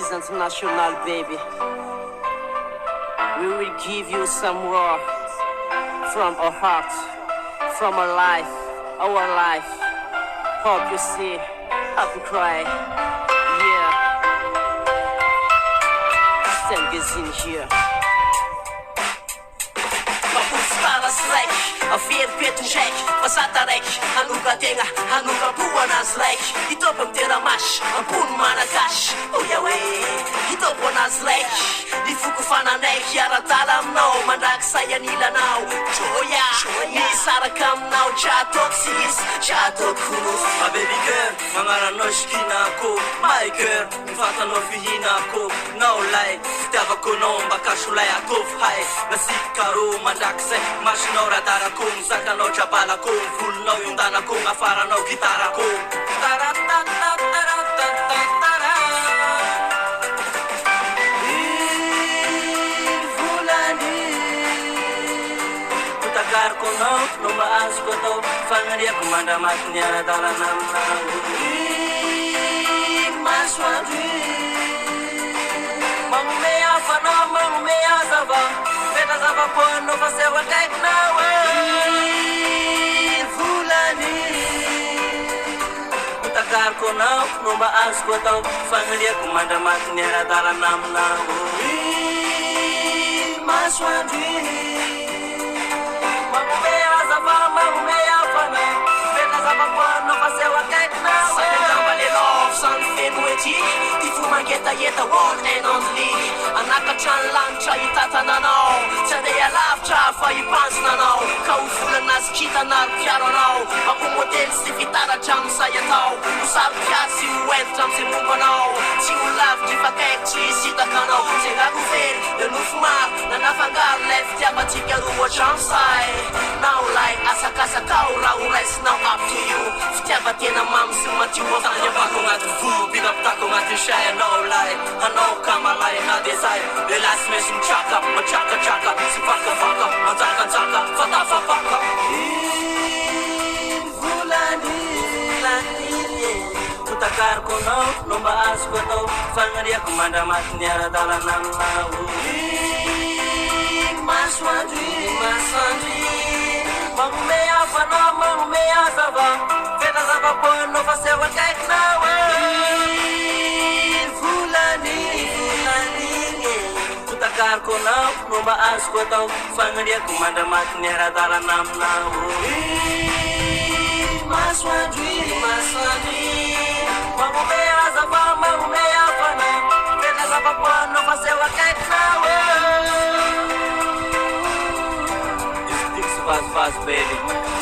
is international, baby. We will give you some raw from our heart, from our life, our life. Hope you see, hope you cry. Yeah. Stem is in here. Like a fear pit and shake, a satarek, Hanuka Tenga, Hanuka Puanas Lake, he top of Teramash, a Pun Manakash, oh yeah, he top on us lake, the Fukufana neck, Yaratalam no, Mandak Sayanila now, Choya, Sarakam now, Chatoxis, Chatokurus, a baby girl, Mangaranoshkina ko, my girl, Fatanofihina ko, no light, Tavakonom, Bakashulaya Kov high, Nasikaro, Mandak. Masino radara kong zakano chabala kong full no yung dana kong afara no gitara kong tara tara tara tara tara Fulani Utagar ko no maas ko to fangaria kumanda matnya radara namna Maswadi Mamumea fana mamumea zava Zava pono fasewa tek nawe Fulani Utakar ko na Numaas ko to Fangalia kumanda matnera dala namna Maswadi Mamumea zava mamumea fana Vena zava pono fasewa tek nawe Saka kambali love something with you Tifuma geta yeta one and only Anaka chan lancha itata na no Sadaya love chafa ipans na no Kaufulan nas kita na piano no Makumodel si vitara jam saya tau Usap kya si wet jam si mumba no Si ulaf di fakek chi sita ka no Senga kufel de nufma Na nafangar left ya batika ruwa jam sai Now like asakasa kau rau rest now up to you Ftia batena mam sumati wa Tanya bako ngatu fu Bigap tako ngatu shaya no like Ano kama lai na desire The last mission chaka Machaka chaka Si faka faka Manzaka zaka Fata faka Fulani Utakar ko no Nombaas ko to Fangaria kumanda matnyara dala namna Maswandi Maswandi Mamumea fana Mamumea zava Vena zava pono Fasewa tek nawe Fulani Utakar ko na Numaas ko to Fangaria kumanda matnyara dala namna Maswandi Maswandi Mamumea zava Mamumea fana Vena zava pono Fasewa tek nawe Fast, fast, baby.